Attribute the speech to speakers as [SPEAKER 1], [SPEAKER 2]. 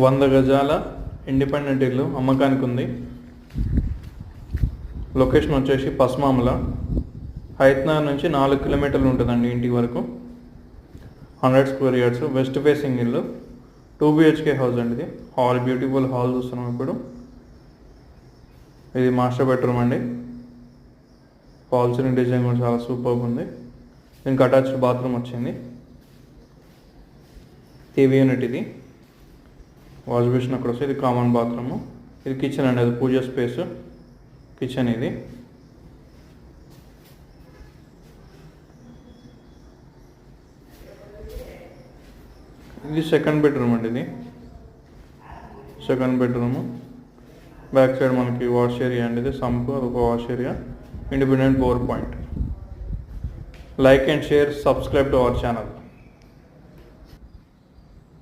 [SPEAKER 1] 100 గజాల ఇండిపెండెంట్ ఇల్లు అమ్మకానికి ఉంది. లొకేషన్ వచ్చేసి పస్మామల, హైత్నగర్ నుంచి 4 కిలోమీటర్లు ఉంటుందండి ఇంటి వరకు. 100 స్క్వేర్ యార్డ్స్, వెస్ట్ ఫేసింగ్ ఇల్లు, 2 BHK హౌస్ అండి. ఇది హాల్, బ్యూటిఫుల్ హాల్ చూస్తున్నాం ఇప్పుడు. ఇది మాస్టర్ బెడ్రూమ్ అండి. ఫాల్ సీలింగ్ డిజైన్ కూడా చాలా సూపర్ ఉంది. దీనికి అటాచ్డ్ బాత్రూమ్ వచ్చింది. టీవీ యూనిట్, ఇది వాష్ బేసిన్ అక్కడ వస్తుంది. ఇది కామన్ బాత్రూమ్. ఇది కిచెన్ అండి, అది పూజ స్పేస్ కిచెన్. ఇది సెకండ్ బెడ్రూమ్ అండి. ఇది సెకండ్ బెడ్రూమ్. బ్యాక్ సైడ్ మనకి వాష్ ఏరియా అండి. ఇది సంప్, ఒక wash area, independent bore point. Like and share, subscribe to our channel.